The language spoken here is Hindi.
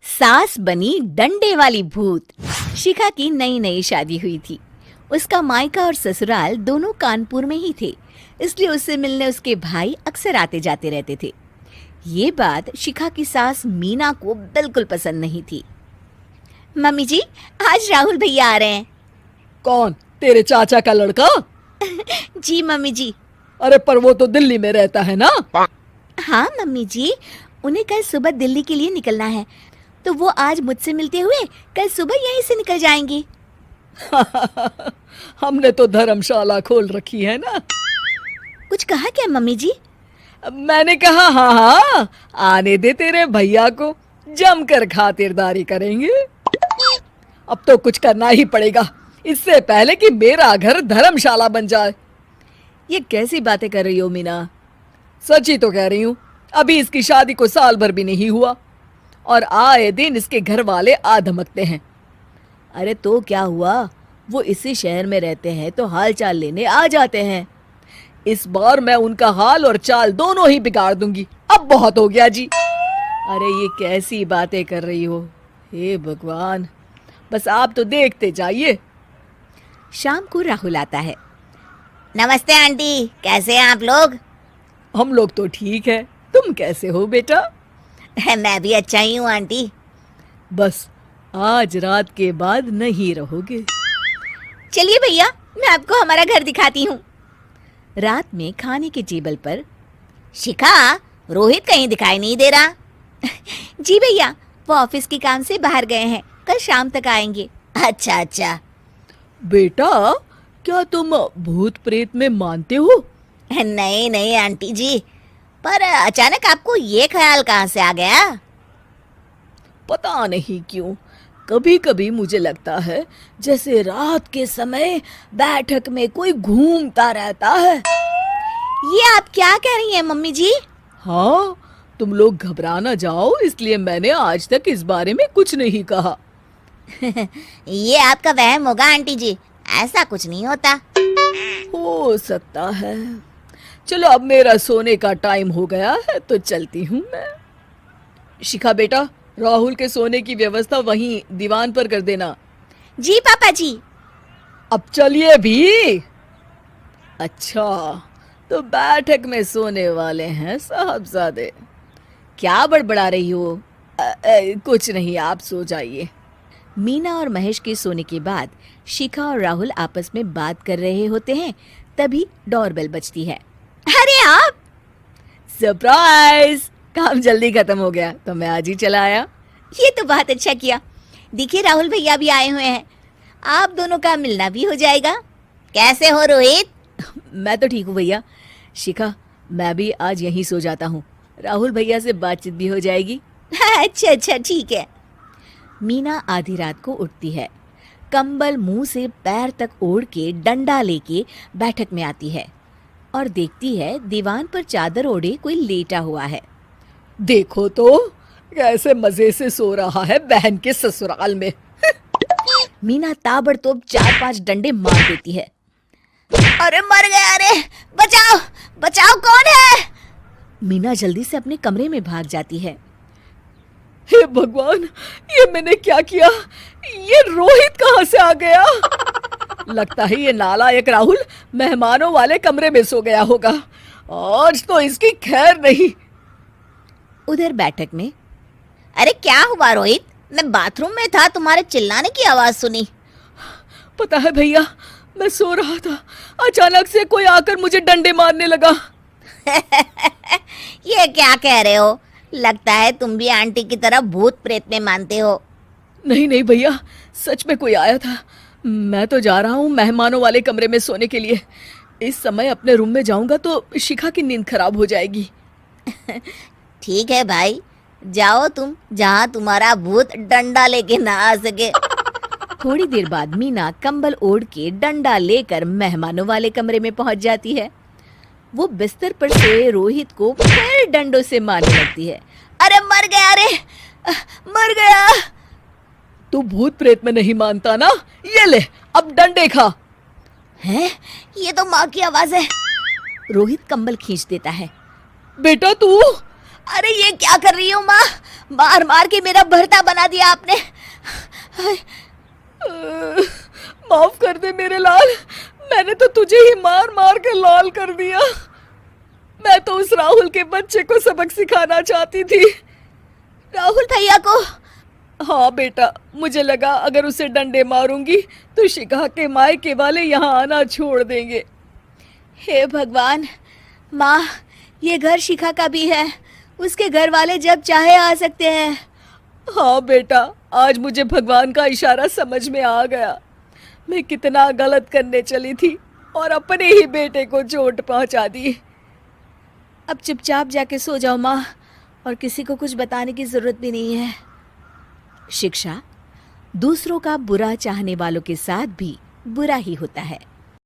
सास बनी डंडे वाली भूत। शिखा की नई नई शादी हुई थी। उसका मायका और ससुराल दोनों कानपुर में ही थे, इसलिए उससे मिलने उसके भाई अक्सर आते जाते रहते थे। ये बात शिखा की सास मीना को बिल्कुल पसंद नहीं थी। मम्मी जी, आज राहुल भैया आ रहे हैं। कौन? तेरे चाचा का लड़का? जी मम्मी जी। अरे पर वो तो दिल्ली में रहता है ना। हाँ मम्मी जी, उन्हें कल सुबह दिल्ली के लिए निकलना है, तो वो आज मुझसे मिलते हुए कल सुबह यहीं से निकल जाएंगे। हमने तो धर्मशाला खोल रखी है ना। कुछ कहा क्या मम्मी जी? मैंने कहा हाँ हाँ, आने दे तेरे भैया को, जमकर खातिरदारी करेंगे। अब तो कुछ करना ही पड़ेगा, इससे पहले कि मेरा घर धर्मशाला बन जाए। ये कैसी बातें कर रही हो मीना? सच ही तो कह रही हूँ। अभी इसकी शादी को साल भर भी नहीं हुआ और आए दिन इसके घर वाले आ धमकते हैं। अरे तो क्या हुआ, वो इसी शहर में रहते हैं तो हाल चाल लेने आ जाते हैं। इस बार मैं उनका हाल और चाल दोनों ही बिगाड़ दूंगी। अब बहुत हो गया जी। अरे ये कैसी बातें कर रही हो, हे भगवान, बस आप तो देखते जाइए। शाम को राहुल आता है। नमस्ते आंटी, कैसे हैं आप लोग? हम लोग तो ठीक है, तुम कैसे हो बेटा? मैं भी अच्छा ही हूँ आंटी। बस आज रात के बाद नहीं रहोगे। चलिए भैया, मैं आपको हमारा घर दिखाती हूँ। रात में खाने के टेबल पर शिखा, रोहित कहीं दिखाई नहीं दे रहा। जी भैया, वो ऑफिस के काम से बाहर गए हैं, कल शाम तक आएंगे। अच्छा अच्छा। बेटा, क्या तुम भूत प्रेत में मानते हो? नहीं नहीं आंटी जी, पर अचानक आपको ये ख्याल कहाँ से आ गया? पता नहीं क्यों, कभी कभी मुझे लगता है जैसे रात के समय बैठक में कोई घूमता रहता है। ये आप क्या कह रही हैं मम्मी जी? हाँ, तुम लोग घबरा ना जाओ, इसलिए मैंने आज तक इस बारे में कुछ नहीं कहा। ये आपका वहम होगा आंटी जी, ऐसा कुछ नहीं होता। हो सकता है। चलो अब मेरा सोने का टाइम हो गया है तो चलती हूँ मैं। शिखा बेटा, राहुल के सोने की व्यवस्था वहीं दीवान पर कर देना। जी पापा जी। अब चलिए भी। अच्छा, तो बैठक में सोने वाले हैं साहबजादे। क्या बड़बड़ा रही हो? कुछ नहीं, आप सो जाइए। मीना और महेश के सोने के बाद शिखा और राहुल आपस में बात कर रहे होते हैं, तभी डोरबेल बजती है। अरे आप! सरप्राइज! काम जल्दी खत्म हो गया तो मैं आज ही चला आया। ये तो बहुत अच्छा किया। देखिए राहुल भैया भी आए हुए हैं, आप दोनों का मिलना भी हो जाएगा। कैसे हो रोहित? मैं तो ठीक हूँ भैया। शिखा, मैं भी आज यहीं सो जाता हूँ, राहुल भैया से बातचीत भी हो जाएगी। अच्छा अच्छा, ठीक है। मीना आधी रात को उठती है, कंबल मुंह से पैर तक ओढ़ के डंडा लेके बैठक में आती है और देखती है दीवान पर चादर ओढ़े कोई लेटा हुआ है। देखो तो कैसे मजे से सो रहा है बहन के ससुराल में। मीना ताबड़तोड़ 4-5 डंडे मार देती है। अरे मर गया, अरे बचाओ बचाओ, कौन है? मीना जल्दी से अपने कमरे में भाग जाती है। हे भगवान, ये मैंने क्या किया? ये रोहित कहाँ से आ गया? लगता है ये नालायक राहुल मेहमानों वाले कमरे में सो गया होगा। आज तो इसकी खैर नहीं। उधर बैठक में, अरे क्या हुआ रोहित? मैं बाथरूम में था, तुम्हारे चिल्लाने की आवाज सुनी। पता है भैया, मैं सो रहा था, अचानक से कोई आकर मुझे डंडे मारने लगा। ये क्या कह रहे हो? लगता है तुम भी आंटी की तरह भूत प्रेत में मानते हो। नहीं नहीं भैया, सच में कोई आया था। मैं तो जा रहा हूँ मेहमानों वाले कमरे में सोने के लिए। इस समय अपने रूम में जाऊंगा तो शिखा की नींद खराब हो जाएगी। ठीक है भाई, जाओ तुम, जहाँ तुम्हारा भूत डंडा लेके ना आ सके। थोड़ी देर बाद मीना कंबल ओढ़ के डंडा लेकर मेहमानों वाले कमरे में पहुंच जाती है। वो बिस्तर पर सोए रोहित को फिर डंडों से मारने लगती है। अरे मर गया, अरे मर गया। तू भूत प्रेत में नहीं मानता ना? ये ले, अब डंडे खा। हैं? ये तो माँ की आवाज है। रोहित कंबल खींच देता है। बेटा तू! अरे ये क्या कर रही हो माँ? मार मार के मेरा भरता बना दिया आपने। माफ कर दे मेरे लाल, मैंने तो तुझे ही मार मार कर लाल कर दिया। मैं तो उस राहुल के बच्चे को सबक सिखाना चाहती थी। राहुल भैया को? हाँ बेटा, मुझे लगा अगर उसे डंडे मारूंगी तो शिखा के मायके वाले यहाँ आना छोड़ देंगे। हे भगवान, माँ ये घर शिखा का भी है, उसके घर वाले जब चाहे आ सकते हैं। हाँ बेटा, आज मुझे भगवान का इशारा समझ में आ गया। मैं कितना गलत करने चली थी और अपने ही बेटे को चोट पहुंचा दी। अब चुपचाप जाके सो जाओ माँ, और किसी को कुछ बताने की जरूरत भी नहीं है। शिक्षा दूसरों का बुरा चाहने वालों के साथ भी बुरा ही होता है।